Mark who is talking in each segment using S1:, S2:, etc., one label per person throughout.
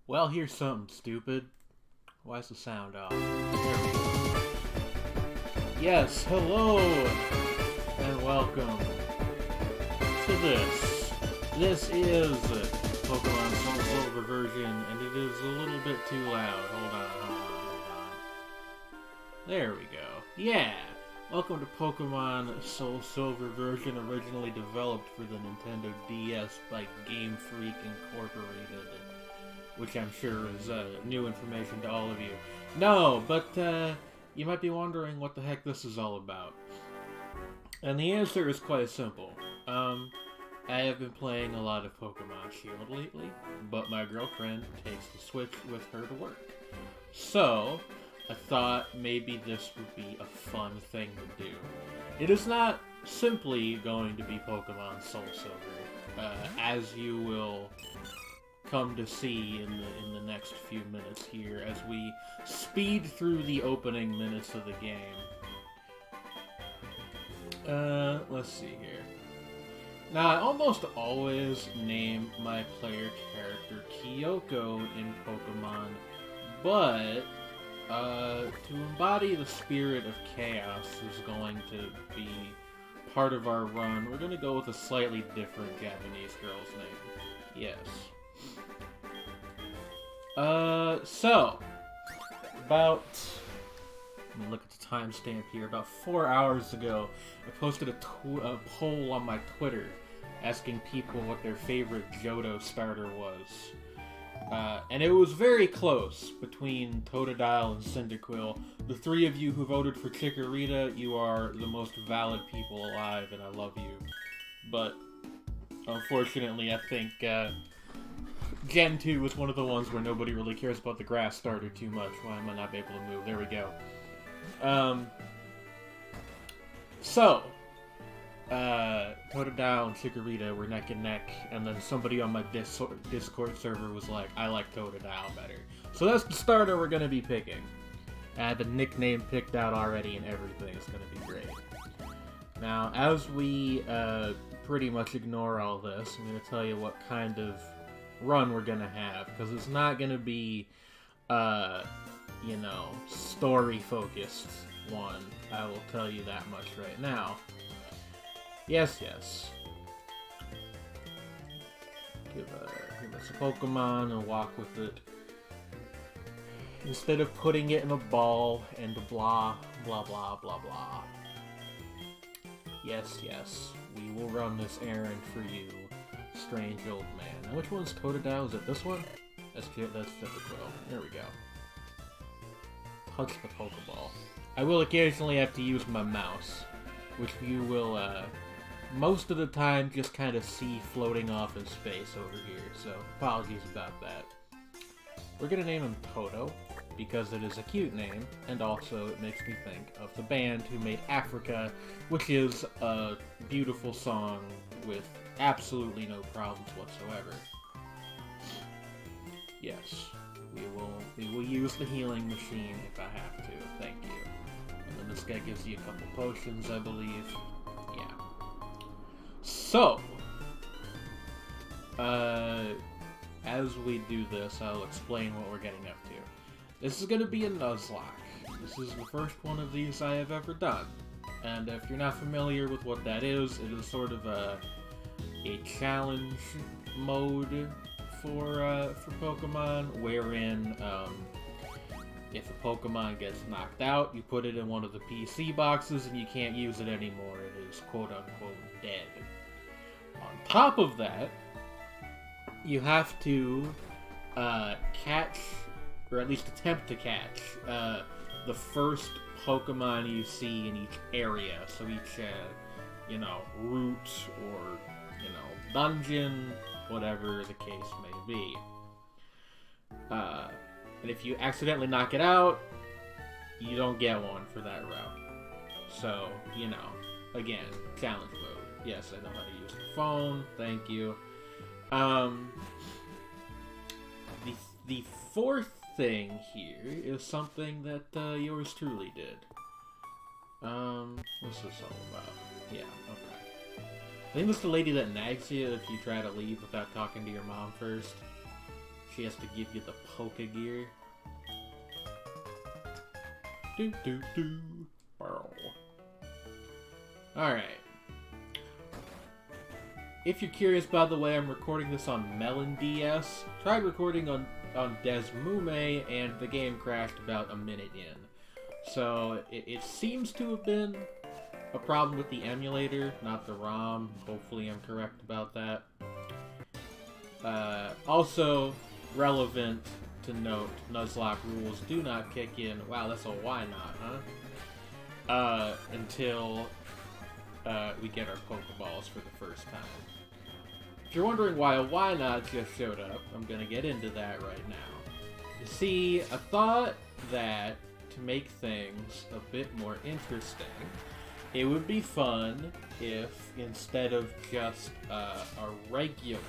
S1: Well, here's something stupid. Why is the sound off? There we go. Yes, hello, and welcome to this. This is Pokemon SoulSilver version, and it is a little bit too loud. Hold on. There we go. Yeah! Welcome to Pokemon SoulSilver version, originally developed for the Nintendo DS by Game Freak Incorporated. Which I'm sure is new information to all of you. No, but you might be wondering what the heck this is all about. And the answer is quite simple. I have been playing a lot of Pokemon Shield lately, but my girlfriend takes the Switch with her to work. So, I thought maybe this would be a fun thing to do. It is not simply going to be Pokemon SoulSilver, as you will come to see in the next few minutes here as we speed through the opening minutes of the game. Let's see here. Now, I almost always name my player character Kyoko in Pokemon, but to embody the spirit of chaos is going to be part of our run. We're going to go with a slightly different Japanese girl's name. Yes. So, about, let me look at the timestamp here, about 4 hours ago, I posted a poll on my Twitter asking people what their favorite Johto starter was. And it was very close between Totodile and Cyndaquil. The three of you who voted for Chikorita, you are the most valid people alive, and I love you. But, unfortunately, I think, Gen 2 was one of the ones where nobody really cares about the grass starter too much. Why am I not able to move? There we go. Totodile and Chikorita were neck and neck, and then somebody on my Discord server was like, I like Totodile better. So that's the starter we're going to be picking. I had the nickname picked out already and everything. It's going to be great. Now, as we pretty much ignore all this, I'm going to tell you what kind of run we're gonna have, because it's not gonna be story focused one. I will tell you that much right now. Yes. Give us a Pokemon and walk with it instead of putting it in a ball and blah blah blah blah blah. Yes, we will run this errand for you, strange old man. Now, which one's Totodile? Is it this one? That's typical. There we go. Touch the Pokeball. I will occasionally have to use my mouse, which you will, most of the time just kind of see floating off in space over here, so apologies about that. We're gonna name him Toto, because it is a cute name, and also it makes me think of the band who made Africa, which is a beautiful song with absolutely no problems whatsoever. Yes, we will use the healing machine if I have to. Thank you. And then this guy gives you a couple potions, I believe. Yeah. So, as we do this, I'll explain what we're getting up to. This is going to be a Nuzlocke. This is the first one of these I have ever done. And if you're not familiar with what that is, it is sort of a challenge mode for Pokemon, wherein if a Pokemon gets knocked out, you put it in one of the PC boxes and you can't use it anymore. It is quote-unquote dead. On top of that, you have to catch, or at least attempt to catch, the first Pokemon you see in each area. So each, route or dungeon, whatever the case may be. And if you accidentally knock it out, you don't get one for that route. So, again, challenge mode. Yes, I know how to use the phone. Thank you. The fourth thing here is something that yours truly did. What's this all about? Yeah, okay. I think it's the lady that nags you if you try to leave without talking to your mom first. She has to give you the Poke Gear. Do do do. Alright. If you're curious, by the way, I'm recording this on Melon DS. Tried recording on Desmume, and the game crashed about a minute in. So it seems to have been a problem with the emulator, not the ROM. Hopefully I'm correct about that. Also, relevant to note, Nuzlocke rules do not kick in, wow, that's a why not, huh? Until we get our Pokeballs for the first time. If you're wondering why a why not just showed up, I'm gonna get into that right now. You see, I thought that to make things a bit more interesting, it would be fun if, instead of just a regular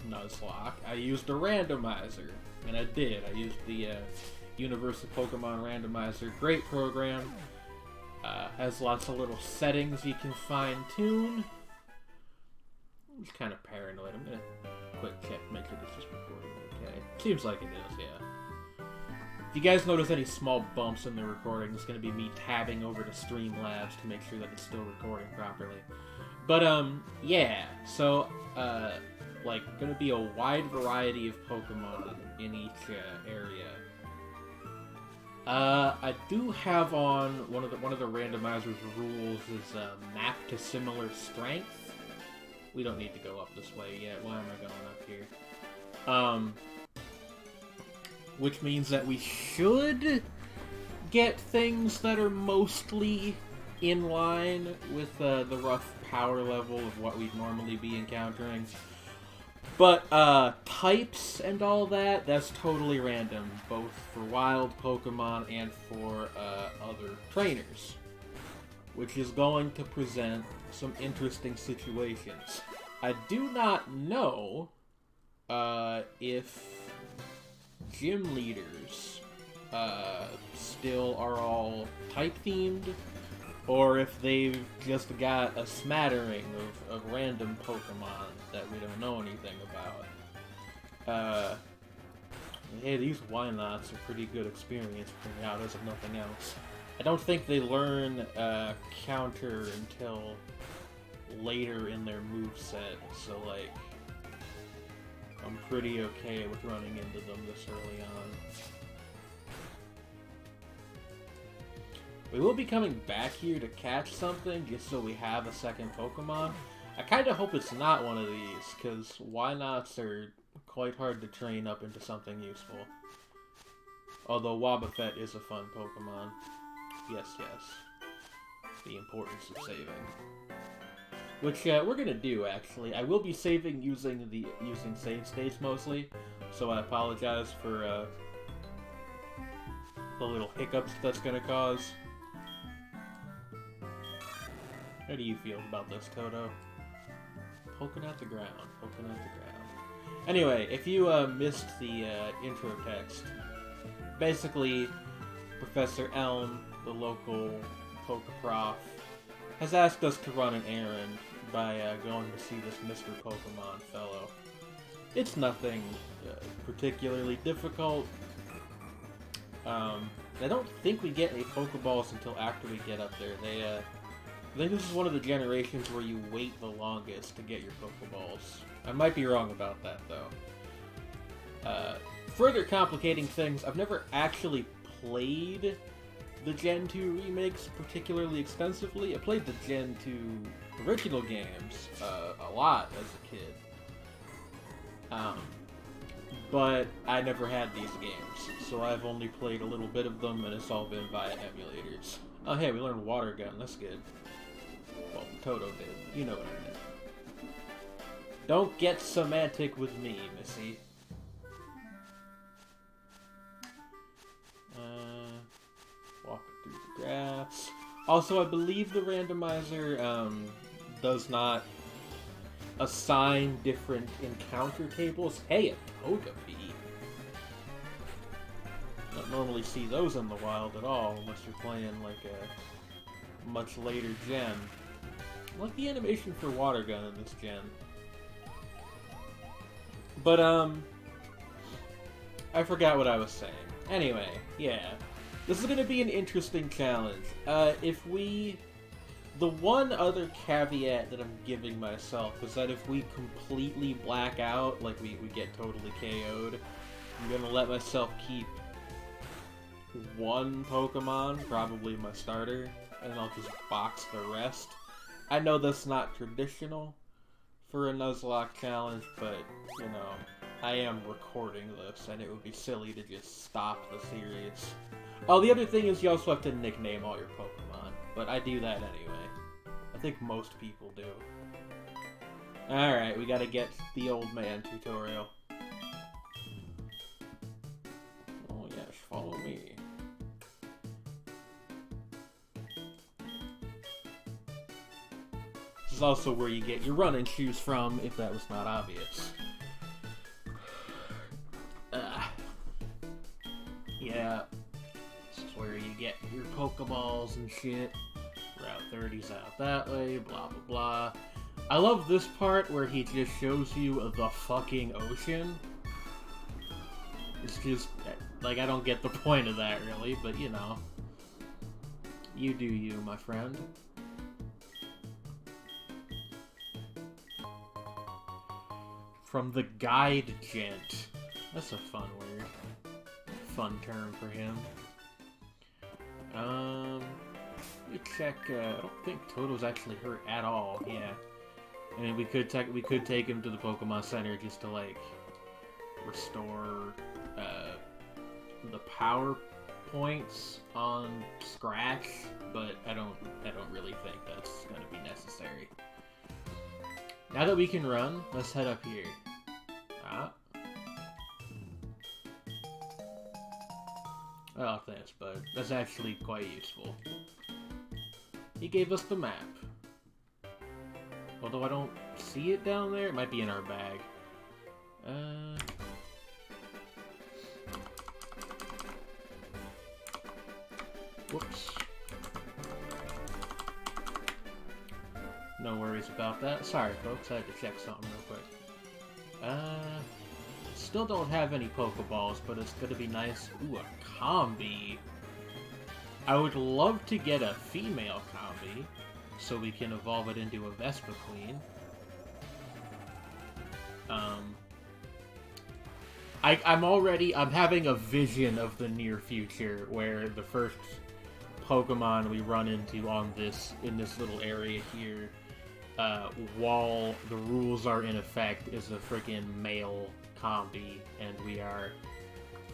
S1: Nuzlocke, I used a randomizer. And I did. I used the Universal Pokemon Randomizer. Great program. Has lots of little settings you can fine-tune. I'm just kind of paranoid. I'm gonna quick check, make sure this is recording okay. Seems like it is, yeah. If you guys notice any small bumps in the recording, it's gonna be me tabbing over to Streamlabs to make sure that it's still recording properly. But, yeah. So, like, gonna be a wide variety of Pokemon in each area. I do have on one of the randomizer's rules is map to similar strength. We don't need to go up this way yet. Why am I going up here? Which means that we should get things that are mostly in line with the rough power level of what we'd normally be encountering. But, types and all that, that's totally random, both for wild Pokemon and for, other trainers. Which is going to present some interesting situations. I do not know, if gym leaders, still are all type-themed, or if they've just got a smattering of random Pokemon that we don't know anything about. Hey, these why nots are pretty good experience for me out as if nothing else. I don't think they learn counter until later in their moveset, so like, I'm pretty okay with running into them this early on. We will be coming back here to catch something, just so we have a second Pokemon. I kind of hope it's not one of these, because why nots are quite hard to train up into something useful. Although Wobbuffet is a fun Pokemon. Yes, yes. The importance of saving. Which we're gonna do, actually. I will be saving using save states mostly, so I apologize for the little hiccups that's gonna cause. How do you feel about this, Toto? Poking at the ground, poking at the ground. Anyway, if you missed the intro text, basically, Professor Elm, the local Pokeprof, has asked us to run an errand by going to see this Mr. Pokemon fellow. It's nothing particularly difficult. I don't think we get any Pokeballs until after we get up there. I think this is one of the generations where you wait the longest to get your Pokeballs. I might be wrong about that, though. Further complicating things, I've never actually played the Gen 2 remakes particularly extensively. I played the Gen 2 original games a lot as a kid. But I never had these games, so I've only played a little bit of them, and it's all been via emulators. Oh hey, we learned Water Gun, that's good. Well, Toto did. You know what I meant. Don't get semantic with me, Missy. Walking through the grass. Also, I believe the randomizer does not assign different encounter tables. Hey, a Togepi. Don't normally see those in the wild at all, unless you're playing like a much later gen. I like the animation for Water Gun in this gen. But, I forgot what I was saying. Anyway, yeah. This is gonna be an interesting challenge. The one other caveat that I'm giving myself is that if we completely black out, like we get totally KO'd, I'm gonna let myself keep one Pokemon, probably my starter, and I'll just box the rest. I know that's not traditional for a Nuzlocke challenge, but, you know, I am recording this, and it would be silly to just stop the series. Oh, the other thing is you also have to nickname all your Pokemon, but I do that anyway. I think most people do. Alright, we gotta get the old man tutorial. Oh yes, follow me. This is also where you get your running shoes from, if that was not obvious. Yeah, this is where you get your Pokeballs and shit. Route 30's out that way, blah blah blah. I love this part where he just shows you the fucking ocean. It's just, like, I don't get the point of that really, but you know. You do you, my friend. From the guide gent. That's a fun word. Fun term for him. Let me check. I don't think Toto's actually hurt at all. Yeah, I mean we could take him to the Pokemon Center just to like restore the power points on Scratch, but I don't really think that's gonna be necessary. Now that we can run, let's head up here. Oh, thanks, bud. That's actually quite useful. He gave us the map. Although I don't see it down there. It might be in our bag. Whoops. No worries about that. Sorry, folks. I had to check something real quick. Still don't have any Pokeballs, but it's gonna be nice. Ooh, a Combi. I would love to get a female Combi, so we can evolve it into a Vespiquen. I'm having a vision of the near future where the first Pokemon we run into in this little area here, while the rules are in effect, is a freaking male Combi, and we are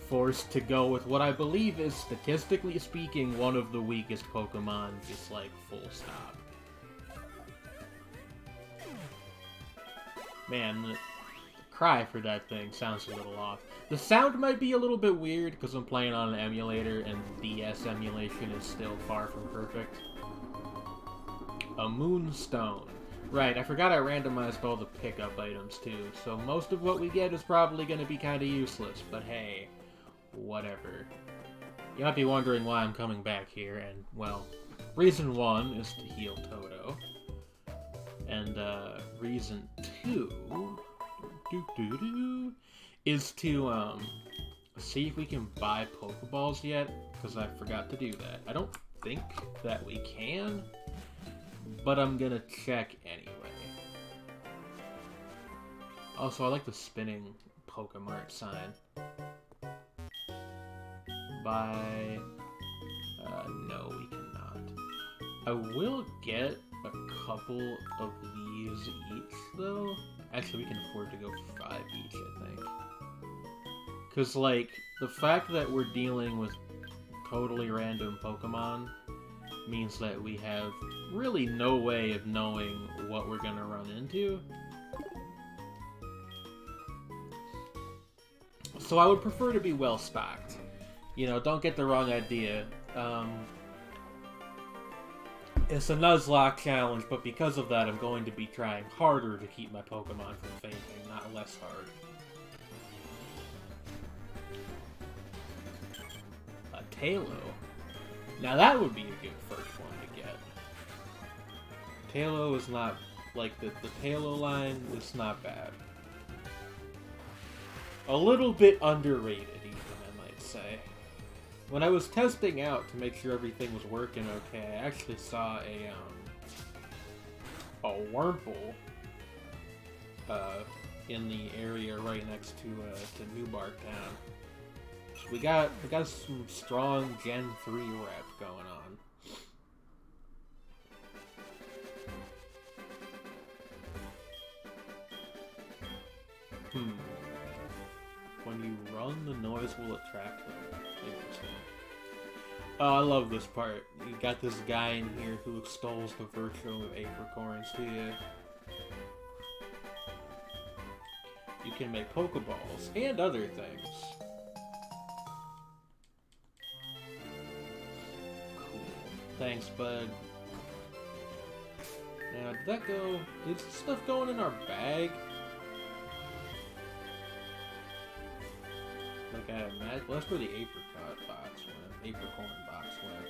S1: forced to go with what I believe is, statistically speaking, one of the weakest Pokemon, just like full stop. Man, the cry for that thing sounds a little off. The sound might be a little bit weird because I'm playing on an emulator and DS emulation is still far from perfect. A Moonstone. Right, I forgot I randomized all the pickup items too, so most of what we get is probably going to be kind of useless, but hey, whatever. You might be wondering why I'm coming back here, and, well, reason one is to heal Toto, and reason two is to see if we can buy Pokeballs yet, because I forgot to do that. I don't think that we can, but I'm gonna check anyway. Also, I like the spinning Pokemart sign. Buy... no, we cannot. I will get a couple of these each, though. Actually, we can afford to go for 5 each, I think. Because, like, the fact that we're dealing with totally random Pokemon means that we have really no way of knowing what we're gonna run into. So I would prefer to be well stocked. You know, don't get the wrong idea. It's a Nuzlocke challenge, but because of that, I'm going to be trying harder to keep my Pokemon from fainting, not less hard. A Tailo. Now that would be a good first one to get. Tailo is not, like, the Tailo line is not bad. A little bit underrated, say. When I was testing out to make sure everything was working okay, I actually saw a Wurmple in the area right next to Newbark Town. So we got some strong Gen 3 rep going on. When you run, the noise will attract them. Interesting. Oh, I love this part. You got this guy in here who extols the virtue of apricorns to you. You can make Pokeballs and other things. Cool. Thanks, bud. Now, did that go... Is this stuff going in our bag? Like, I imagine... Well, that's where the apricot box went. Apricorn box went.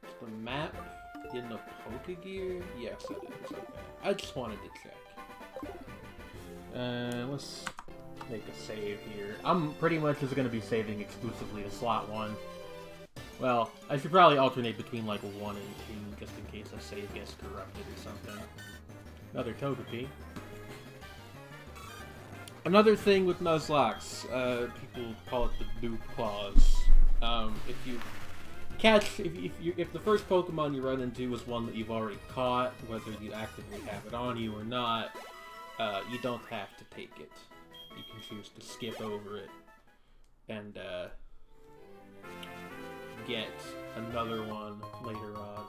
S1: Is the map in the Pokegear? Yes, it is. Okay. I just wanted to check. Let's make a save here. I'm pretty much just going to be saving exclusively to slot 1. Well, I should probably alternate between like 1 and 2 just in case a save gets corrupted or something. Another Togepi. Another thing with Nuzlocks, people call it the dupe clause. If the first Pokemon you run into is one that you've already caught, whether you actively have it on you or not, you don't have to take it. You can choose to skip over it and get another one later on.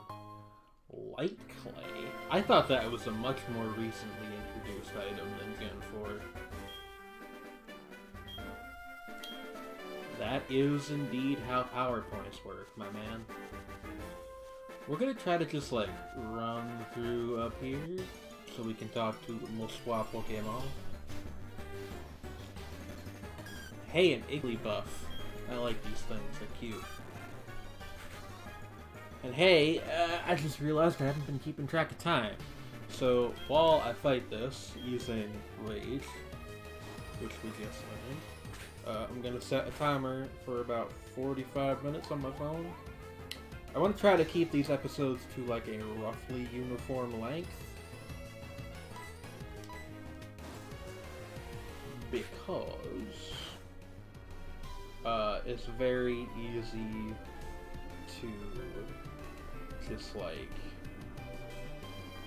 S1: Light Clay? I thought that was a much more recently introduced item than Gen 4. That is indeed how PowerPoints work, my man. We're gonna try to just, like, run through up here so we can talk to Moswa Pokemon. Hey, an Igglybuff. I like these things, they're cute. And hey, I just realized I haven't been keeping track of time. So, while I fight this using Rage, which we just learned, I'm going to set a timer for about 45 minutes on my phone. I want to try to keep these episodes to like a roughly uniform length. Because it's very easy to just like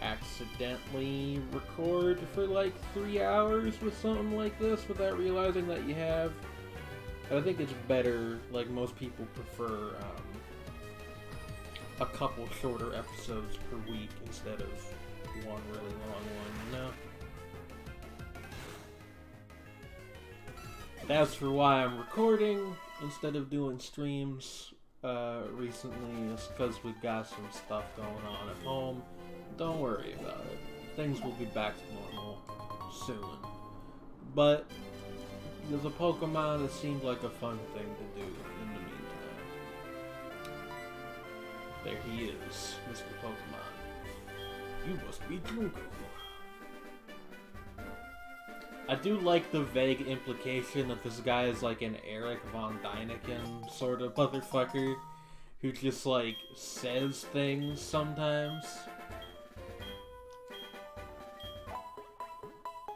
S1: accidentally record for like 3 hours with something like this without realizing that you have. I think it's better, like most people prefer a couple shorter episodes per week instead of one really long one, you know? And as for why I'm recording instead of doing streams recently, it's because we've got some stuff going on at home. Don't worry about it. Things will be back to normal soon. But there's a Pokemon that seemed like a fun thing to do in the meantime. There he is, Mr. Pokemon. You must be Junko. I do like the vague implication that this guy is like an Eric Von Däniken sort of motherfucker who just like says things sometimes.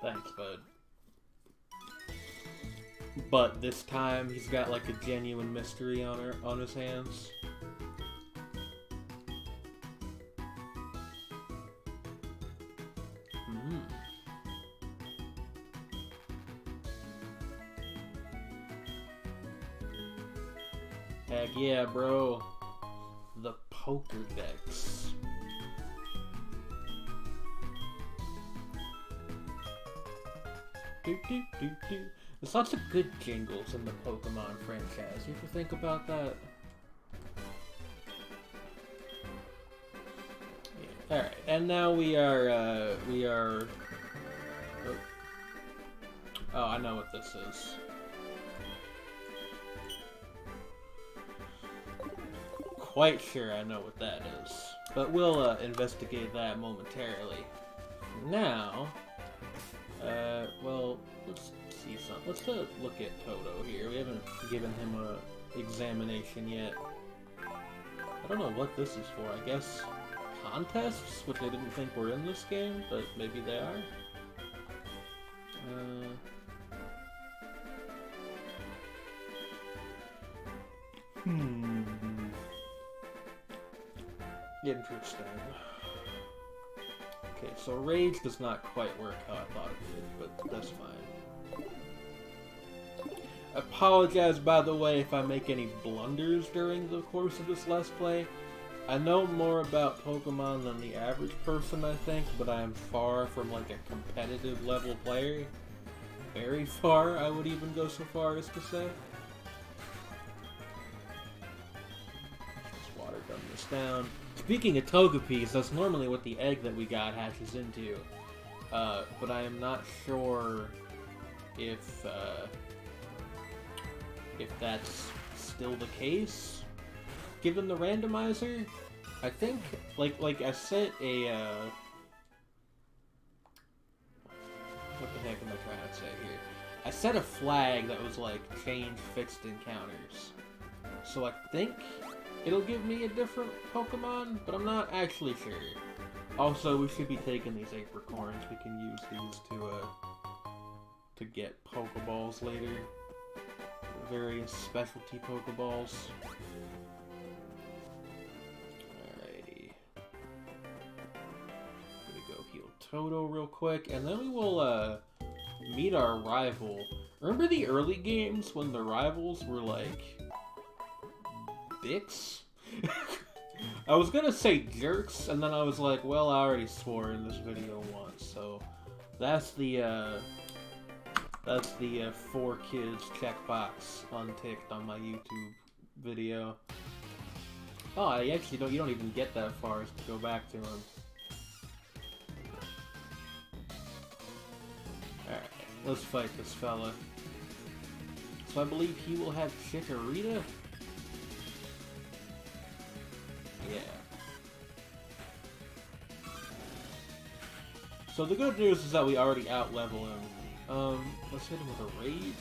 S1: Thanks, bud. But this time he's got like a genuine mystery on his hands. Heck yeah, bro. The Pokédex. There's lots of good jingles in the Pokemon franchise. You ever think about that? Yeah. Alright, and now we are... Oh, I know what this is. Quite sure I know what that is. But we'll investigate that momentarily. Now, Well, let's see something. Let's look at Toto here. We haven't given him a examination yet. I don't know what this is for. I guess contests, which I didn't think were in this game, but maybe they are. Interesting. Okay, so Rage does not quite work how I thought it would, but that's fine. I apologize, by the way, if I make any blunders during the course of this Let's Play. I know more about Pokemon than the average person, I think, but I am far from, like, a competitive level player. Very far, I would even go so far as to say. Just water gun this down. Speaking of Togepie's, that's normally what the egg that we got hatches into. But I am not sure if that's still the case, given the randomizer. I think, like I set a, what the heck am I trying to say here? I set a flag that was like, change fixed encounters. So I think it'll give me a different Pokemon, but I'm not actually sure. Also, we should be taking these apricorns. We can use these to get Pokeballs later. Various specialty Pokeballs. Alrighty. Gonna go heal Toto real quick, and then we will meet our rival. Remember the early games when the rivals were like dicks? I was gonna say jerks, and then I was like, well, I already swore in this video once, so that's the 4 kids checkbox unticked on my YouTube video. Oh, I actually you don't even get that far as to go back to him. Alright, let's fight this fella. So I believe he will have Chikorita? Yeah. So the good news is that we already out-level him. Let's hit him with a Rage.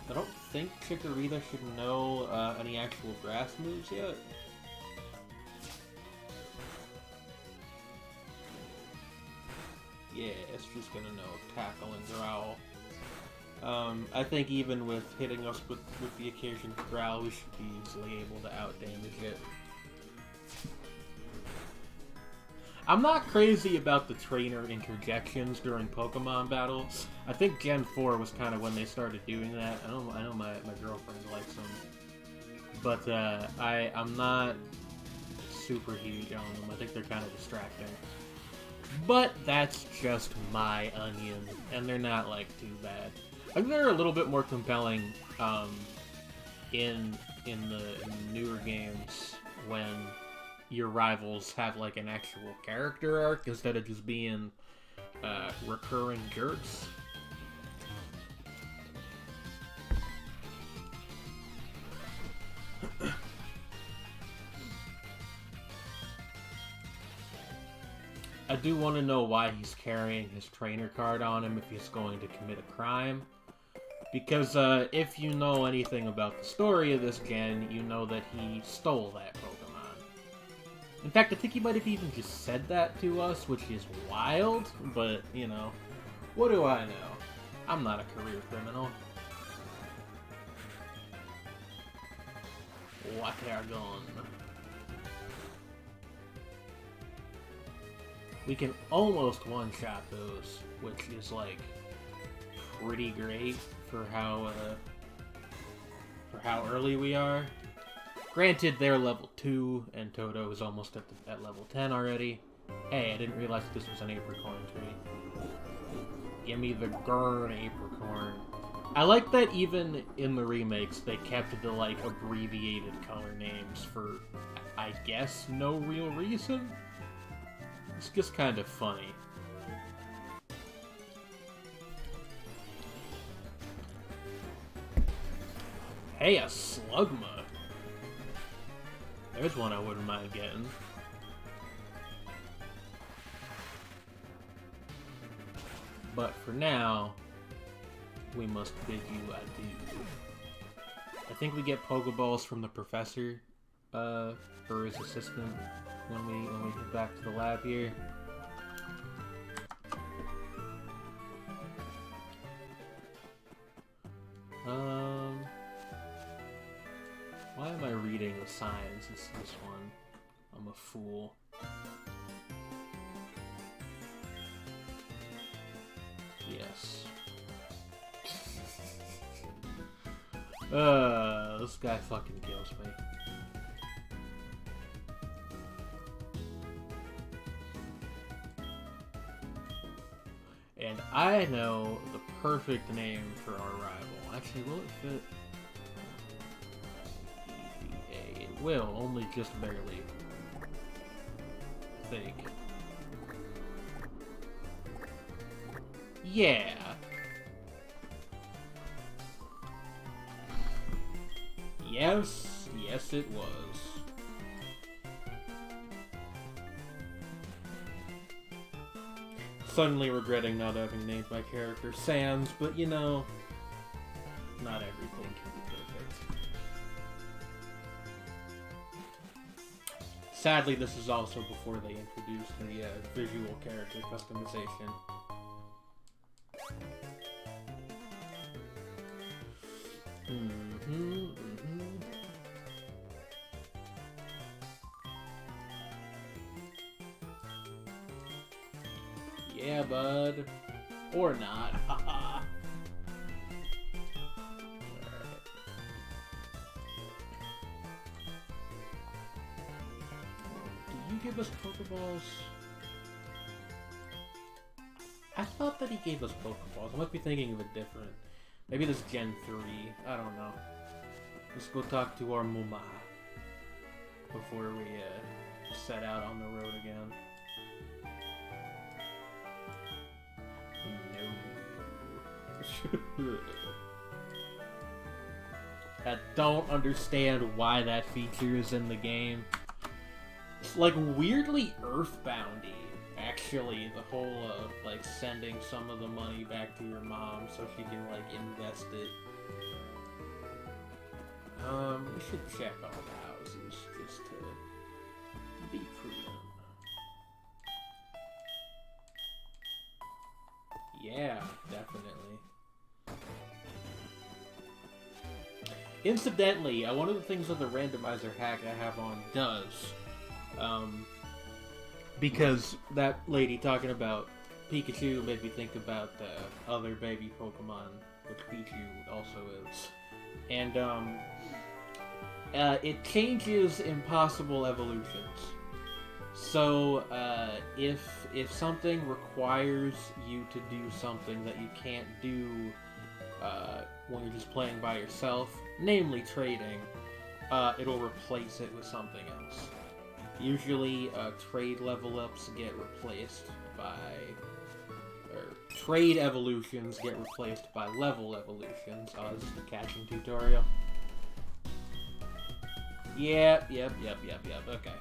S1: I don't think Chikorita should know any actual grass moves yet. Yeah, it's just gonna know Tackle and Growl. I think even with hitting us with the occasional Growl, we should be easily able to out-damage it. I'm not crazy about the trainer interjections during Pokemon battles. I think Gen 4 was kind of when they started doing that. I know my girlfriend likes them. But I'm not super huge on them. I think they're kind of distracting. But that's just my onion, and they're not, like, too bad. I think they're a little bit more compelling in the newer games when your rivals have, like, an actual character arc instead of just being recurring jerks. I do want to know why he's carrying his trainer card on him if he's going to commit a crime. Because if you know anything about the story of this gen, you know that he stole that Pokemon. In fact, I think he might have even just said that to us, which is wild, but, you know, what do I know? I'm not a career criminal. Watergun. We can almost one-shot those, which is, like, pretty great for how early we are. Granted, they're level 2, and Toto is almost at level 10 already. Hey, I didn't realize this was an apricorn tree. Give me the Gurn apricorn. I like that even in the remakes, they kept the, like, abbreviated color names for, I guess, no real reason. It's just kind of funny. Hey, a Slugma. There's one I wouldn't mind getting. But for now, we must bid you adieu. I think we get Pokeballs from the professor, or his assistant, when we get back to the lab here. Why am I reading the signs? It's this one. I'm a fool. Yes. This guy fucking kills me. And I know the perfect name for our rival. Actually, will it fit? EVA. It will, only just barely. I think. Yeah. Yes, yes it was. Suddenly regretting not having named my character Sans, but you know, not everything can be perfect. Sadly, this is also before they introduced the visual character customization. Yeah, bud. Or not. Haha. Did you give us Pokeballs? I thought that he gave us Pokeballs. I might be thinking of a different. Maybe this Gen 3. I don't know. Let's go talk to our Muma before we set out on the road again. No. I don't understand why that feature is in the game. It's like weirdly Earthboundy, actually, the whole like sending some of the money back to your mom so she can like invest it. We should check all the houses just to be prudent. Yeah, definitely. Incidentally, one of the things that the randomizer hack I have on does, because that lady talking about Pikachu made me think about the other baby Pokemon, which Pichu also is. And, it changes impossible evolutions. So, if something requires you to do something that you can't do when you're just playing by yourself, namely trading, it'll replace it with something else. Usually, trade level-ups get replaced by... or trade evolutions get replaced by level evolutions. Oh, this is the catching tutorial. Yep, okay.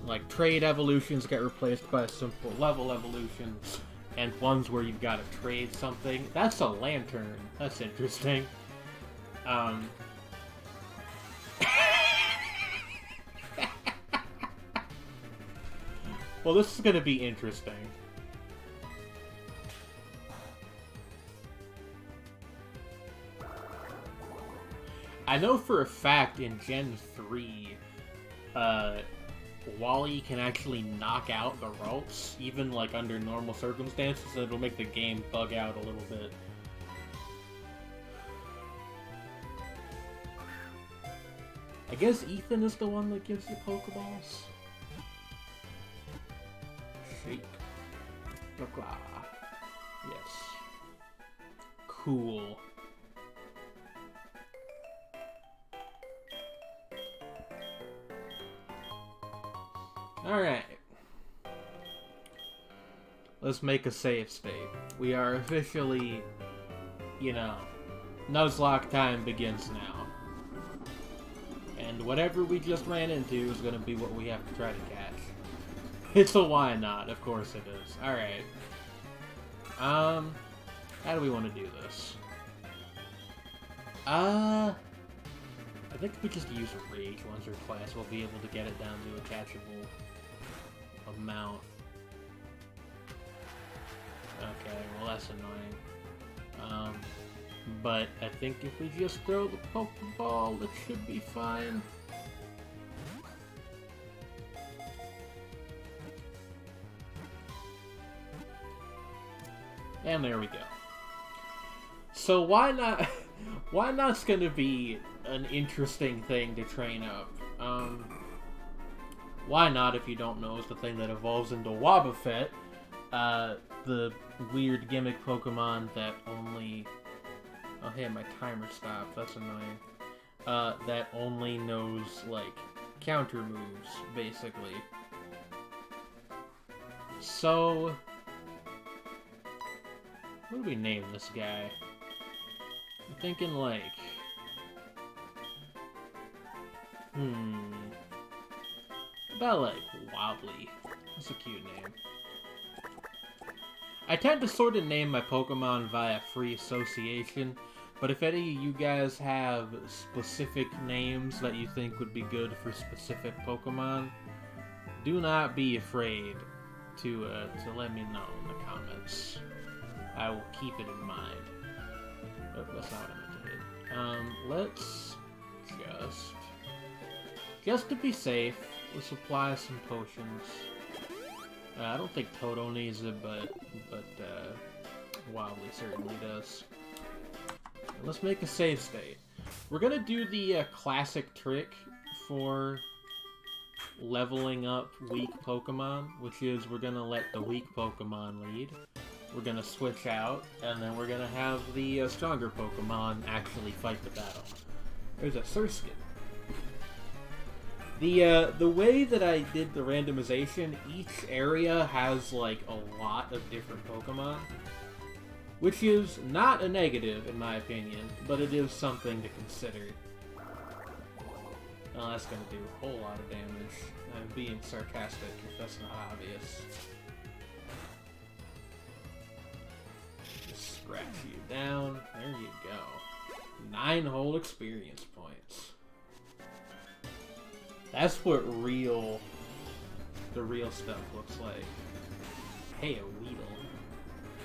S1: Like, trade evolutions get replaced by simple level evolutions, and ones where you've got to trade something. That's a lantern. That's interesting. Well, this is gonna be interesting. I know for a fact in Gen 3, Wally can actually knock out the ropes, even like under normal circumstances, and it'll make the game bug out a little bit. I guess Ethan is the one that gives you Pokeballs. Shake. Yes. Cool. Alright. Let's make a save state. We are officially, you know, Nuzlocke time begins now. And whatever we just ran into is going to be what we have to try to catch. It's a why not, of course it is. Alright. How do we want to do this? I think if we just use a Rage once or twice, we'll be able to get it down to a catchable amount. Okay, well that's annoying. But I think if we just throw the Pokeball, it should be fine. And there we go. So why not? Why not's gonna be an interesting thing to train up. Why not, if you don't know, is the thing that evolves into Wobbuffet, the weird gimmick Pokemon that only... Oh hey, my timer stopped, that's annoying. That only knows, like, counter moves, basically. So... what do we name this guy? I'm thinking, like... about, like, Wobbly. That's a cute name. I tend to sort of name my Pokemon via free association, but if any of you guys have specific names that you think would be good for specific Pokemon, do not be afraid to let me know in the comments. I will keep it in mind. Oh, that's not what I meant to hit. Let's just to be safe, we'll supply some potions. I don't think Toto needs it, but Wobbly certainly does. And let's make a save state. We're gonna do the classic trick for leveling up weak Pokemon, which is we're gonna let the weak Pokemon lead. We're gonna switch out, and then we're gonna have the stronger Pokemon actually fight the battle. There's a Surskit. The way that I did the randomization, each area has, like, a lot of different Pokemon, which is not a negative, in my opinion, but it is something to consider. Oh, that's gonna do a whole lot of damage. I'm being sarcastic, if that's not obvious. Just scratch you down. There you go. 9 whole experience points. That's what the real stuff looks like. Hey, a Weedle.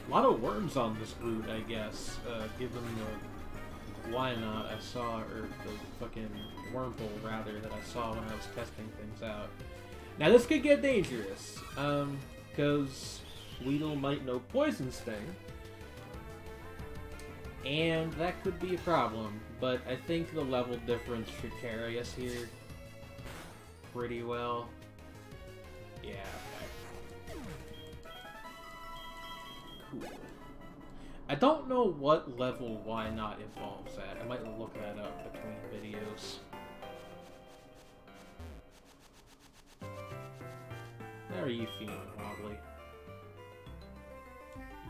S1: A lot of worms on this route, I guess, given the why not I saw, or the fucking wormhole, rather, that I saw when I was testing things out. Now, this could get dangerous, because Weedle might know Poison Sting, and that could be a problem, but I think the level difference should carry us here pretty well. Yeah, okay. Cool. I don't know what level Why Not evolves at. I might look that up between videos. How are you feeling, Wobbly?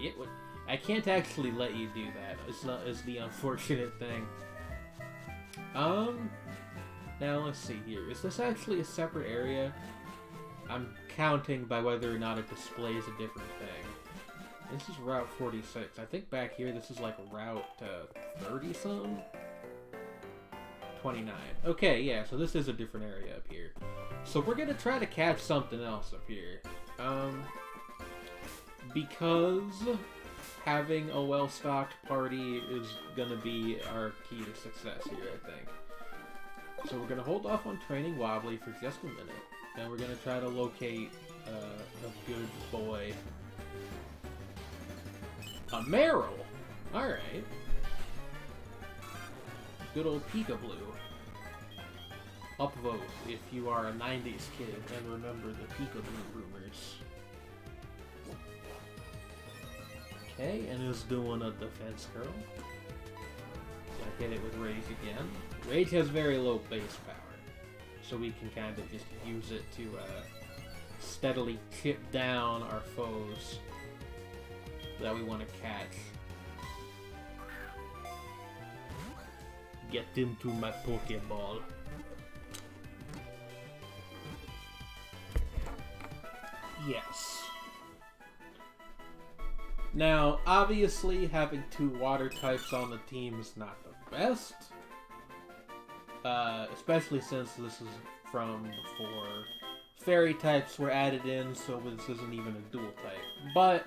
S1: It would. I can't actually let you do that. It's the unfortunate thing. Now let's see here. Is this actually a separate area? I'm counting by whether or not it displays a different thing. This is Route 46. I think back here this is like Route 30-something? 29. Okay, yeah, so this is a different area up here. So we're gonna try to catch something else up here. Because having a well-stocked party is gonna be our key to success here, I think. So we're gonna hold off on training Wobbly for just a minute, and we're gonna try to locate a good boy. A Meryl! Alright. Good old Pikablu. Upvote if you are a 90s kid and remember the Pikablu rumors. Okay, and is doing a defense curl. Gonna hit it with Rage again. Rage has very low base power, so we can kind of just use it to steadily chip down our foes that we want to catch. Get into my Pokeball. Yes. Now, obviously, having 2 water types on the team is not the best. Especially since this is from before fairy types were added in, so this isn't even a dual type. But,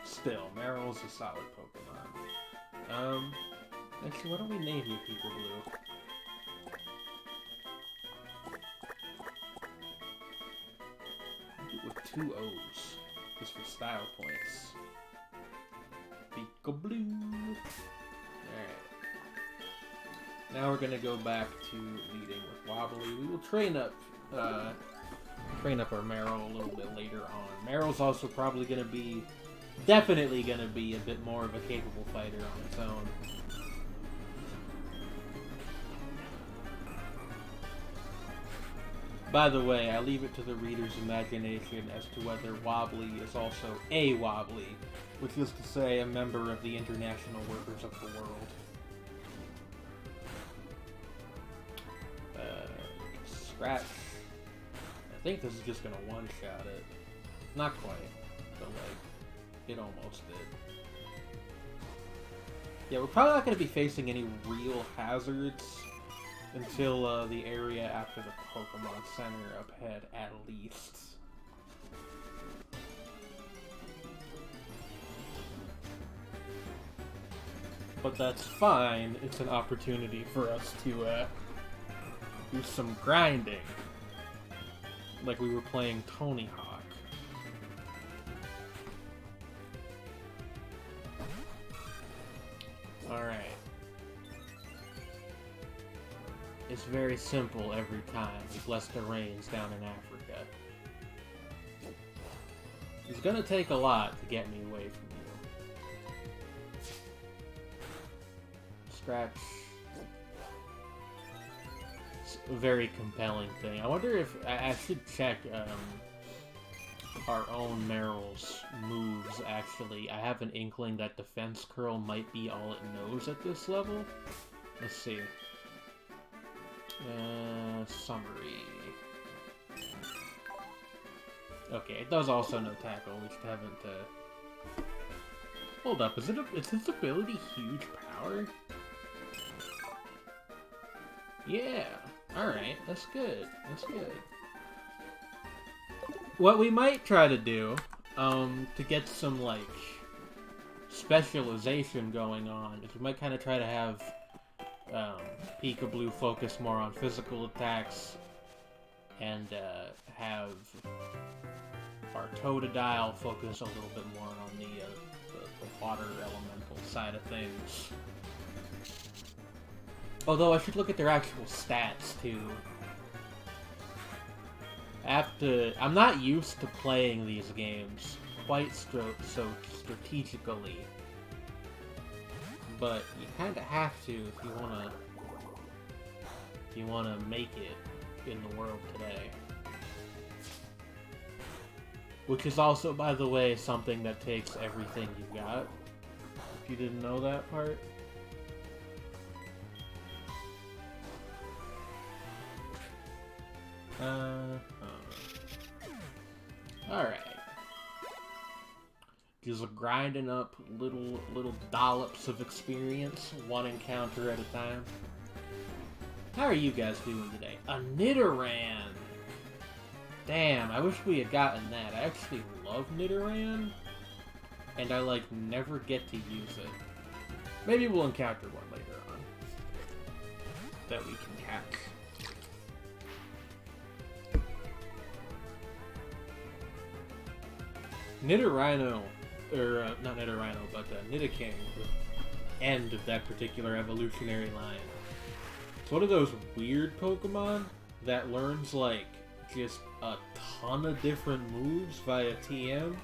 S1: still, Meryl's a solid Pokemon. Actually, why don't we name you Pikablu? Do it with 2 O's, just for style points. Pikablu! Alright. Now we're gonna go back to leading with Wobbly. We will train up our Meryl a little bit later on. Meryl's also probably definitely gonna be a bit more of a capable fighter on its own. By the way, I leave it to the reader's imagination as to whether Wobbly is also a Wobbly, which is to say a member of the International Workers of the World. Scratch. I think this is just gonna one-shot it. Not quite, but like, it almost did. Yeah, we're probably not gonna be facing any real hazards until the area after the Pokemon Center up ahead, at least. But that's fine. It's an opportunity for us to do some grinding, like we were playing Tony Hawk. Alright. It's very simple every time. We bless the rains down in Africa. It's gonna take a lot to get me away from you. Scratch. It's a very compelling thing. I wonder if... I should check our own Meryl's moves, actually. I have an inkling that Defense Curl might be all it knows at this level. Let's see. Summary. Okay, it does also know Tackle. We just haven't, Hold up, is its ability huge power? Yeah! Alright, that's good. That's good. What we might try to do, to get some, like, specialization going on, is we might kind of try to have Pikablu focus more on physical attacks, and have our Totodile focus a little bit more on the water elemental side of things. Although I should look at their actual stats too. I'm not used to playing these games quite so strategically. But you kind of have to if you wanna make it in the world today. Which is also, by the way, something that takes everything you got. If you didn't know that part. Alright. Just grinding up little dollops of experience, one encounter at a time. How are you guys doing today? A Nidoran! Damn, I wish we had gotten that. I actually love Nidoran, and I, like, never get to use it. Maybe we'll encounter one later on that we can catch. Nidorino, or not Nidorino, but Nidoking, the end of that particular evolutionary line. It's one of those weird Pokemon that learns, like, just a ton of different moves via TM.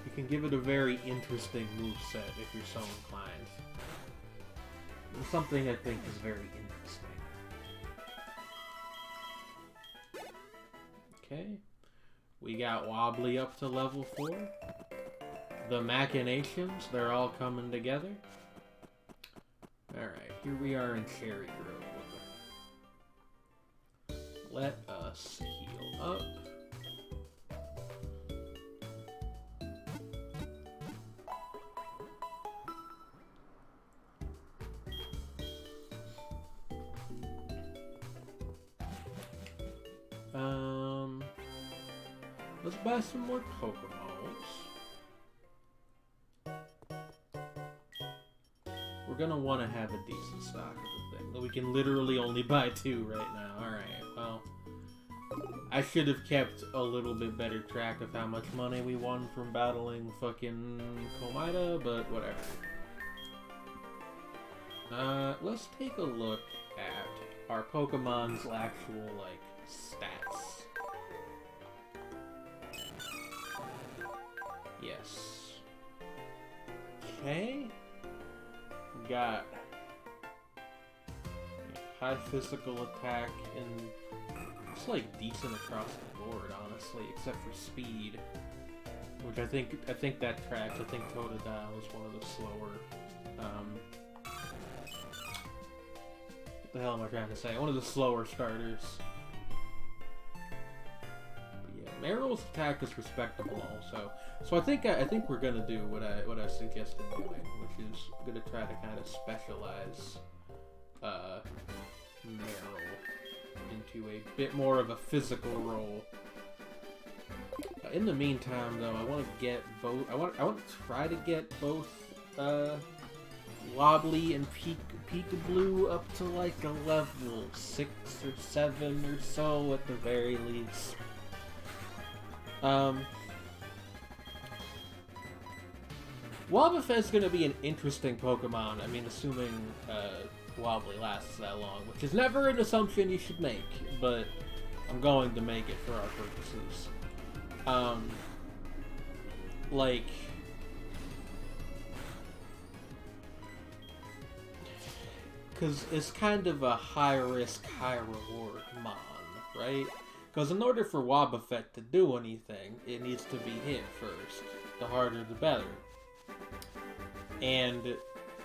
S1: You can give it a very interesting moveset if you're so inclined. It's something I think is very interesting. Okay. We got Wobbly up to level 4. The Machinations, they're all coming together. Alright, here we are in Cherry Grove. Let us heal up. Let's buy some more Pokeballs. We're gonna want to have a decent stock of the thing. We can literally only buy 2 right now. Alright, well. I should have kept a little bit better track of how much money we won from battling fucking Komida, but whatever. Let's take a look at our Pokemon's actual, like, stats. Yes. Okay. We got high physical attack and it's like decent across the board, honestly, except for speed, which I think that tracks. I think Totodile is one of the slower. What the hell am I trying to say? One of the slower starters. Meryl's attack is respectable also. So I think we're gonna do what I suggested doing, which is gonna try to kind of specialize Meryl into a bit more of a physical role. In the meantime, though, I want to get both. I want to try to get both Wobbly and Pikablu up to like a level 6 or 7 or so at the very least. Wobbuffet's gonna be an interesting Pokemon. I mean, assuming Wobbly lasts that long, which is never an assumption you should make, but I'm going to make it for our purposes. Like, because it's kind of a high-risk, high-reward mon, right? Because in order for Wobbuffet to do anything, it needs to be hit first. The harder, the better. And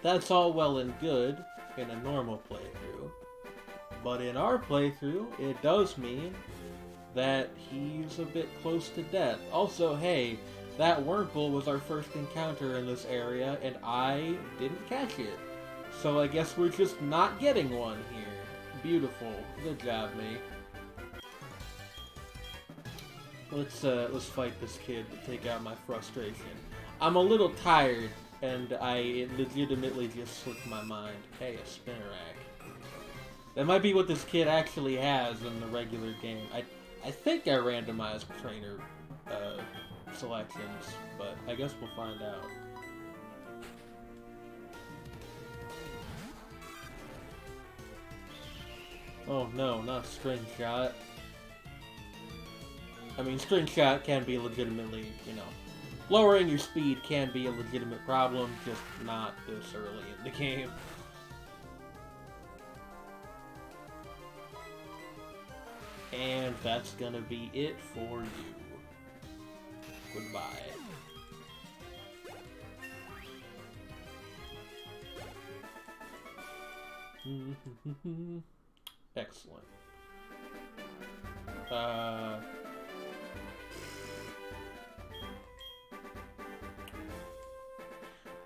S1: that's all well and good in a normal playthrough. But in our playthrough, it does mean that he's a bit close to death. Also, hey, that Wurmple was our first encounter in this area, and I didn't catch it. So I guess we're just not getting one here. Beautiful. Good job, me. Let's fight this kid to take out my frustration. I'm a little tired, and it legitimately just slipped my mind. Hey, a Spinarak. That might be what this kid actually has in the regular game. I think I randomized trainer selections, but I guess we'll find out. Oh no, not String Shot. I mean, String Shot can be legitimately, you know, lowering your speed can be a legitimate problem, just not this early in the game. And that's gonna be it for you. Goodbye. Excellent.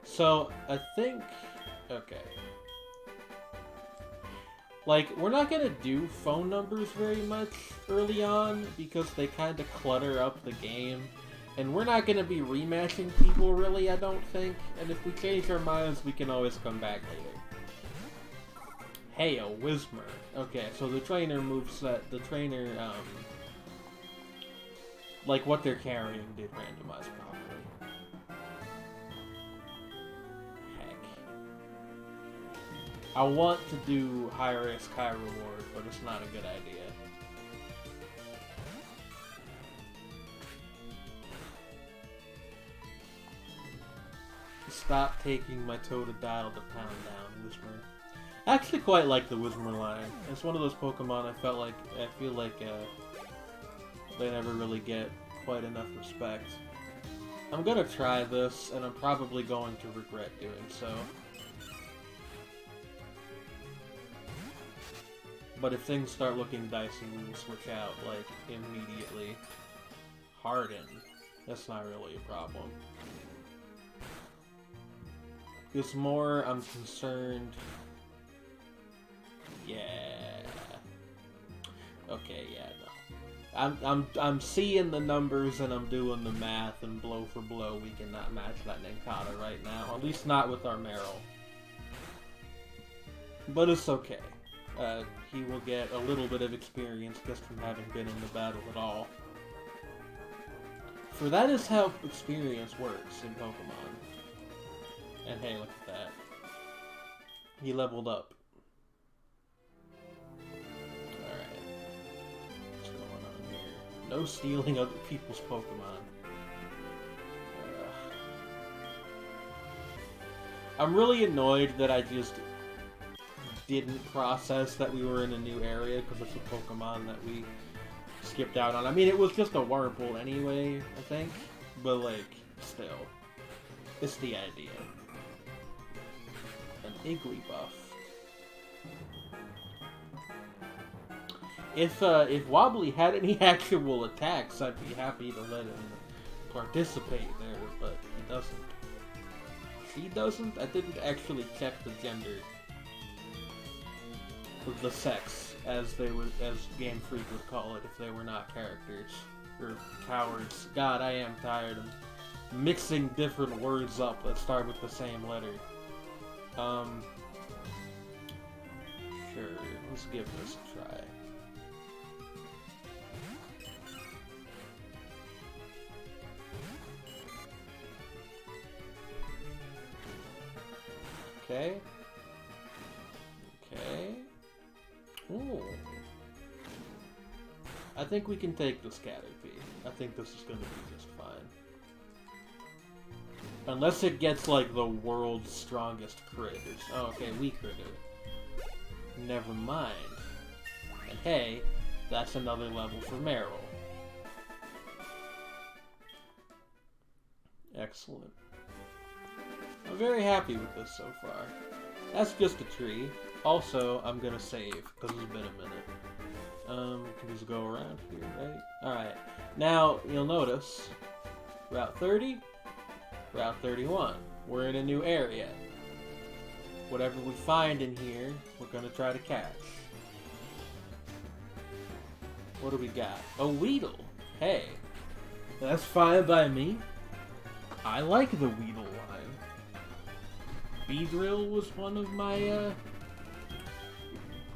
S1: So, I think... Okay. Like, we're not gonna do phone numbers very much early on, because they kind of clutter up the game. And we're not gonna be rematching people, really, I don't think. And if we change our minds, we can always come back later. Hey, a Whismur. Okay, so the trainer moveset, the trainer, like what they're carrying did randomize properly. Heck. I want to do high risk, high reward, but it's not a good idea. Stop taking my Totodile to pound down, Whismur. I actually quite like the Whismur line. It's one of those Pokemon I feel like they never really get quite enough respect. I'm gonna try this, and I'm probably going to regret doing so. But if things start looking dicey, we will switch out, like, immediately. Harden. That's not really a problem. It's more, I'm concerned... Yeah. Okay, yeah, no. I'm seeing the numbers and I'm doing the math, and blow for blow, we cannot match that Ninkata right now. At least not with our Meryl. But it's okay. He will get a little bit of experience just from having been in the battle at all. For that is how experience works in Pokemon. And hey, look at that. He leveled up. Alright. What's going on here? No stealing other people's Pokemon. I'm really annoyed that I just didn't process that we were in a new area because it's a Pokemon that we skipped out on. I mean, it was just a Wurmple anyway, I think. But, like, still. It's the idea. An Igglybuff. If Wobbly had any actual attacks, I'd be happy to let him participate there, but he doesn't. She doesn't? I didn't actually check the gender. The sex, as Game Freak would call it if they were not characters. Or cowards. God, I am tired of mixing different words up that start with the same letter. Sure, let's give this a try. Okay. Okay. Ooh. I think we can take the Caterpie. I think this is going to be just fine. Unless it gets, like, the world's strongest critters. Oh, okay, we critted. Never mind. And hey, that's another level for Meryl. Excellent. I'm very happy with this so far. That's just a tree. Also, I'm gonna save, because it's been a minute. Can just go around here, right? Alright. Now, you'll notice, Route 30, Route 31. We're in a new area. Whatever we find in here, we're gonna try to catch. What do we got? A Weedle! Hey. That's fine by me. I like the Weedle line. Beedrill was one of my,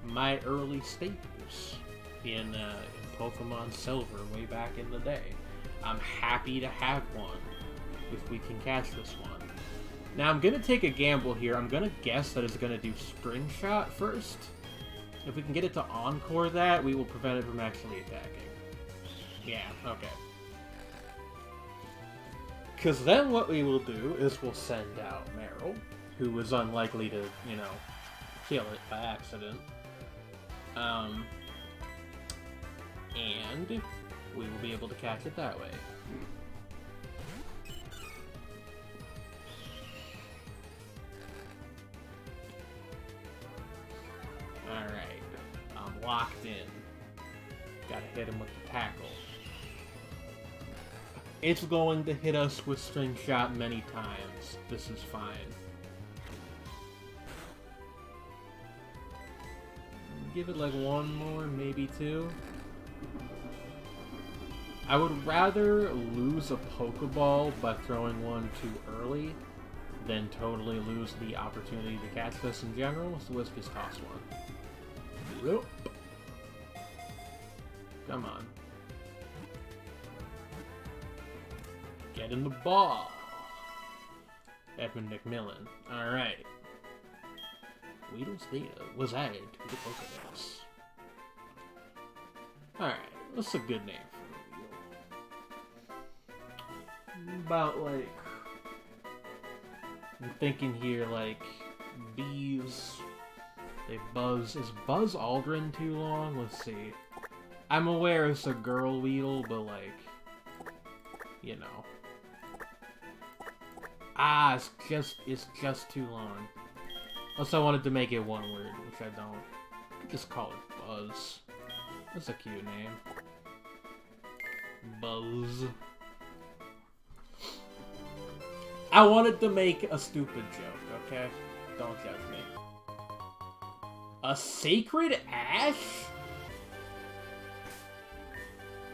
S1: my early staples in Pokemon Silver way back in the day. I'm happy to have one if we can catch this one. Now I'm gonna take a gamble here. I'm gonna guess that it's gonna do String Shot first. If we can get it to Encore that, we will prevent it from actually attacking. Yeah, okay. Because then what we will do is we'll send out Meryl, who is unlikely to, you know, kill it by accident. And we will be able to catch it that way. Alright, I'm locked in. Gotta hit him with the tackle. It's going to hit us with String Shot many times. This is fine. Give it like one more, maybe two. I would rather lose a Pokeball by throwing one too early than totally lose the opportunity to catch this in general, so let's just toss one. Nope. Come on. Get in the ball. Edmund McMillan. Alright. Weedle's data was added to the Pokedex. Alright, that's a good name for a Weedle. About, like... I'm thinking here, like... bees... They buzz... Is Buzz Aldrin too long? Let's see. I'm aware it's a girl Weedle, but, like... You know. Ah, it's just too long. Also, I wanted to make it one word, which I don't. Just call it Buzz. That's a cute name. Buzz. I wanted to make a stupid joke, okay? Don't judge me. A Sacred Ash?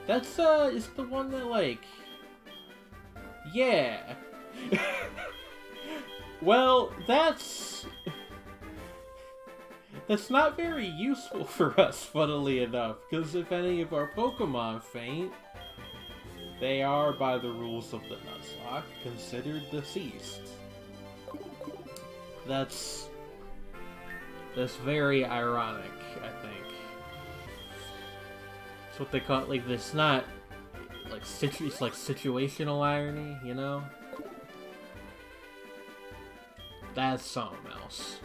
S1: That's, is the one that, like... Yeah. Well, that's not very useful for us, funnily enough, because if any of our Pokemon faint, they are, by the rules of the Nuzlocke, considered deceased. That's very ironic, I think. It's what they call it, like, it's not, like, it's like situational irony, you know? That's something else.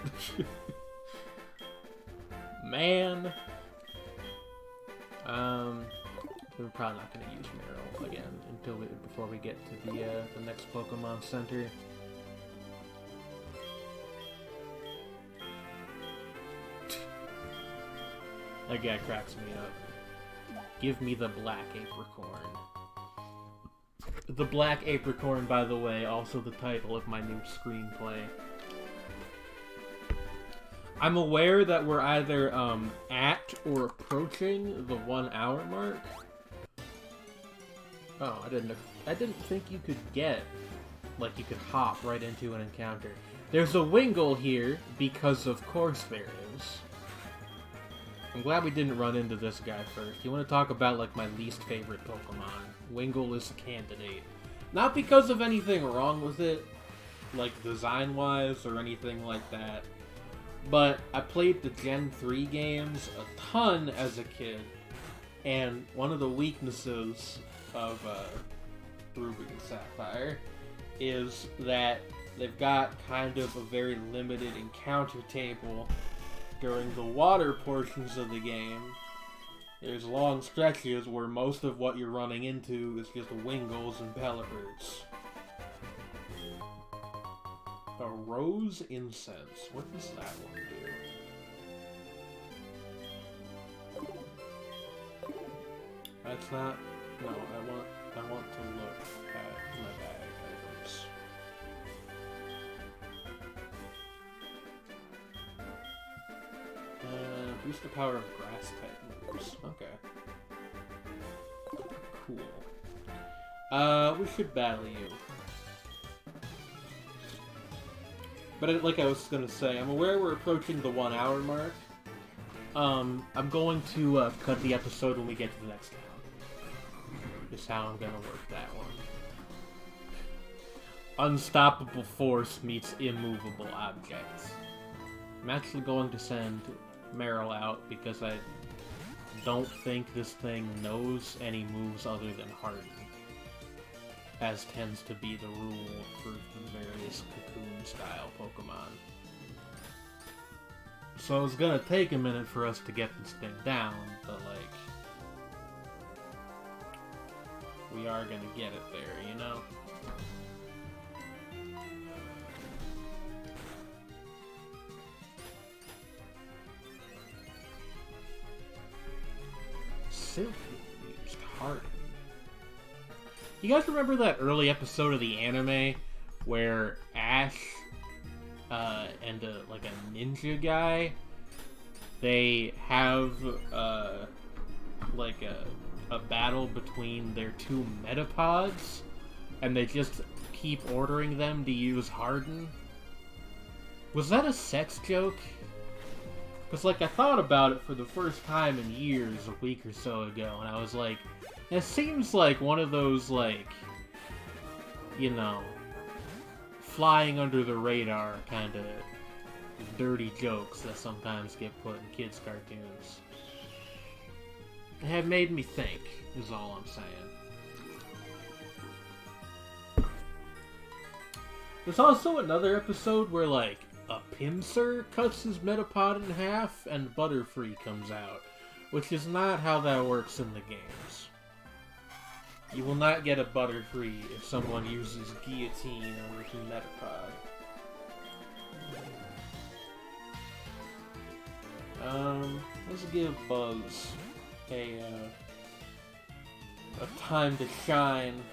S1: Man. We're probably not going to use Meryl again before we get to the next Pokemon Center. That guy cracks me up. Give me the Black Apricorn. The Black Apricorn, by the way, also the title of my new screenplay. I'm aware that we're either at or approaching the 1 hour mark. Oh, I didn't think you could you could hop right into an encounter. There's a Wingull here because of course there is. I'm glad we didn't run into this guy first. You want to talk about like my least favorite Pokemon? Wingull is a candidate. Not because of anything wrong with it, like design-wise or anything like that. But I played the Gen 3 games a ton as a kid, and one of the weaknesses of Ruby and Sapphire is that they've got kind of a very limited encounter table during the water portions of the game. There's long stretches where most of what you're running into is just Wingulls and Pelipperts. A Rose Incense. What does that one do? That's not... No, I want to look at my bag items. Boost the power of grass type moves. Okay. Cool. We should battle you. But like I was gonna say, I'm aware we're approaching the 1 hour mark. I'm going to cut the episode when we get to the next town. Is how I'm gonna work that one. Unstoppable force meets immovable objects. I'm actually going to send Meryl out because I don't think this thing knows any moves other than Harden, as tends to be the rule for the various Cocoon-style Pokemon. So it's gonna take a minute for us to get this thing down, but like, we are gonna get it there, you know? Silky used Harden. You guys remember that early episode of the anime where Ash and like a ninja guy, they have like a battle between their two Metapods, and they just keep ordering them to use Harden? Was that a sex joke? Because, like, I thought about it for the first time in years a week or so ago, and I was like, it seems like one of those, like, you know, flying under the radar kind of dirty jokes that sometimes get put in kids' cartoons. It had made me think, is all I'm saying. There's also another episode where, like, a Pinsir cuts his Metapod in half and Butterfree comes out, which is not how that works in the games. You will not get a Butterfree if someone uses Guillotine over his Metapod. Let's give Buzz a time to shine.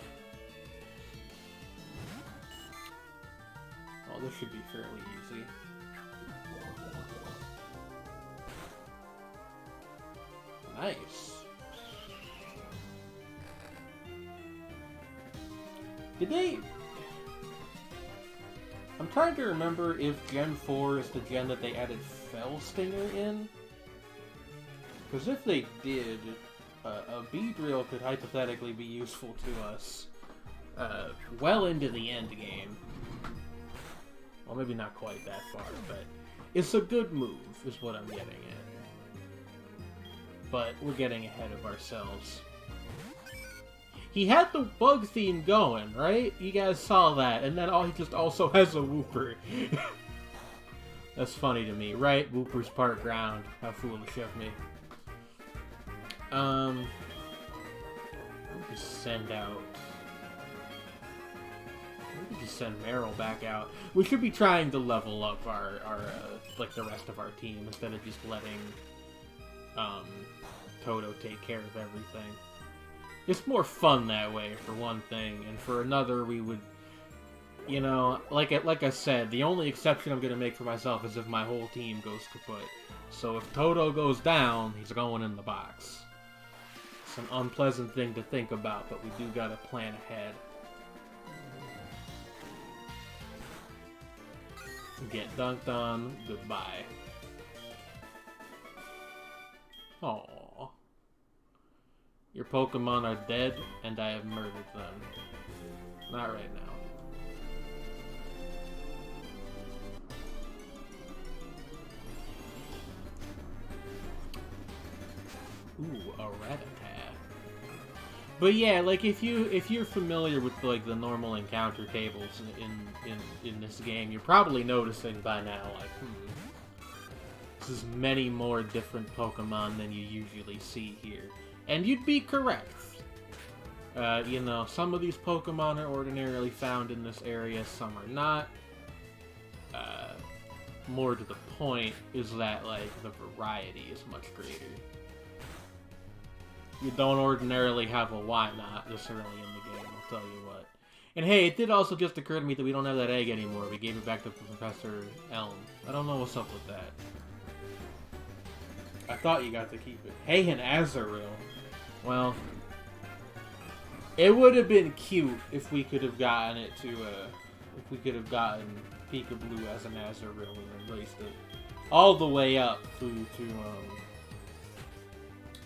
S1: Oh, this should be fairly easy. Nice. Did they... I'm trying to remember if Gen 4 is the gen that they added Fell Stinger in. Because if they did, a Beedrill could hypothetically be useful to us well into the end game. Well, maybe not quite that far, but it's a good move, is what I'm getting at. But we're getting ahead of ourselves. He had the bug theme going, right? You guys saw that, and then he just also has a Wooper. That's funny to me, right? Wooper's part ground. How foolish of me. Let me just send out... Maybe just send Meryl back out. We should be trying to level up our like the rest of our team instead of just letting Toto take care of everything. It's more fun that way, for one thing, and for another, we would, you know, like I said, the only exception I'm gonna make for myself is if my whole team goes kaput. So if Toto goes down, he's going in the box. It's an unpleasant thing to think about, but we do gotta plan ahead. Get dunked on. Goodbye. Aww. Your Pokemon are dead, and I have murdered them. Not right now. Ooh, a Rattata. But yeah, like if you're familiar with like the normal encounter tables in this game, you're probably noticing by now, like, this is many more different Pokemon than you usually see here. And you'd be correct. You know, some of these Pokemon are ordinarily found in this area, some are not. More to the point is that, like, the variety is much greater. You don't ordinarily have a Wynot this early in the game, I'll tell you what. And hey, it did also just occur to me that we don't have that egg anymore. We gave it back to Professor Elm. I don't know what's up with that. I thought you got to keep it. Hey, an Azurill. Well, it would have been cute if we could have gotten it to, if we could have gotten Pikablu as an Azurill and embraced it all the way up through to,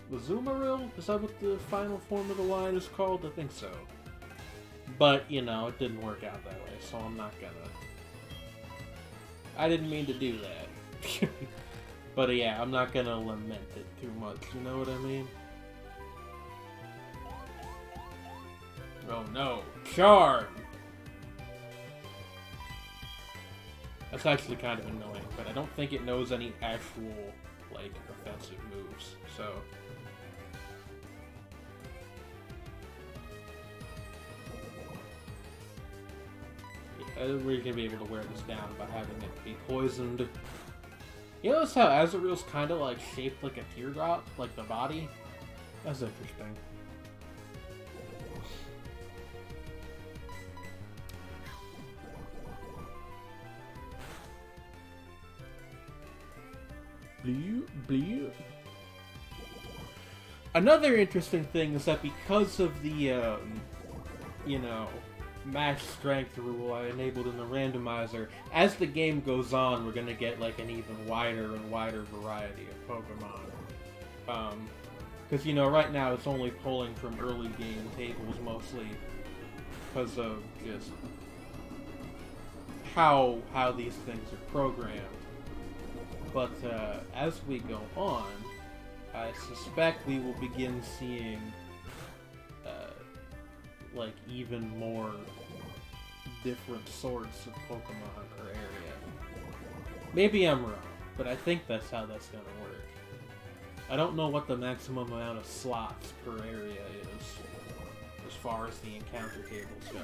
S1: the Azumarill? Is that what the final form of the line is called? I think so. But, you know, it didn't work out that way, so I'm not gonna... I didn't mean to do that. But yeah, I'm not gonna lament it too much, you know what I mean? Oh no. Charm! That's actually kind of annoying, but I don't think it knows any actual, like, offensive moves, so... We're gonna be able to wear this down by having it be poisoned. You notice how Azuril's kind of like shaped like a teardrop, like the body? That's interesting. Blue, blue. Another interesting thing is that because of the, you know, match strength rule I enabled in the randomizer, as the game goes on, we're gonna get like an even wider and wider variety of Pokemon. Because, you know, right now it's only pulling from early game tables mostly because of just how these things are programmed. But as we go on, I suspect we will begin seeing like even more different sorts of Pokemon per area. Maybe I'm wrong, but I think that's how that's gonna work. I don't know what the maximum amount of slots per area is, as far as the encounter tables go.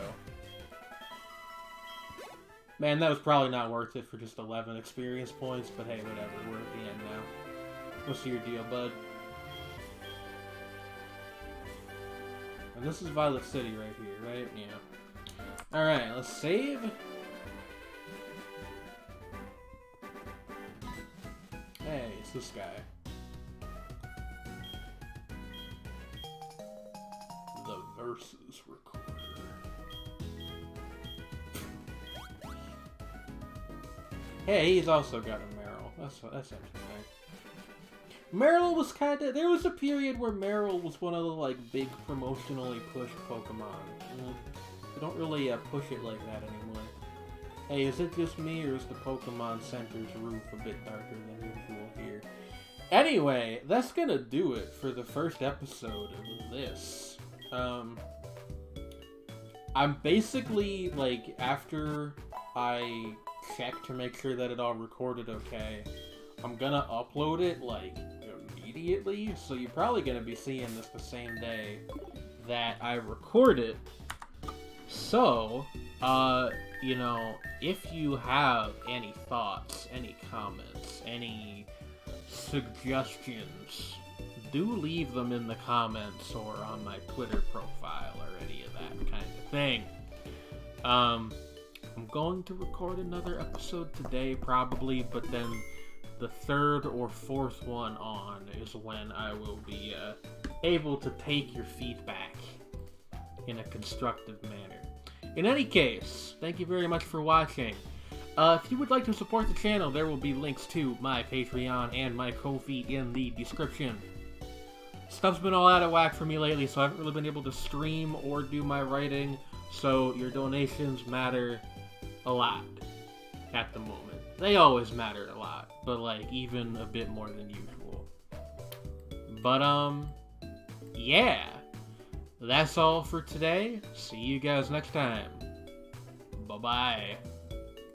S1: Man, that was probably not worth it for just 11 experience points, but hey, whatever, we're at the end now. What's your deal, bud? And this is Violet City right here, right? Yeah. Alright, let's save. Hey, it's this guy. The Versus Recorder. Yeah, he's also got a Meryl. That's interesting. Meryl was there was a period where Meryl was one of the, like, big promotionally pushed Pokemon. They don't really push it like that anymore. Hey, is it just me, or is the Pokemon Center's roof a bit darker than usual here? Anyway, that's gonna do it for the first episode of this. I'm basically, like, after I check to make sure that it all recorded okay, I'm gonna upload it, like, immediately, so you're probably gonna be seeing this the same day that I record it. So, you know, if you have any thoughts, any comments, any suggestions, do leave them in the comments or on my Twitter profile or any of that kind of thing. I'm going to record another episode today, probably, but then the third or fourth one on is when I will be able to take your feedback in a constructive manner. In any case, thank you very much for watching. If you would like to support the channel, there will be links to my Patreon and my Ko-fi in the description. Stuff's been all out of whack for me lately, so I haven't really been able to stream or do my writing, so your donations matter a lot at the moment. They always matter a lot, but, like, even a bit more than usual. But, yeah. That's all for today. See you guys next time. Bye-bye.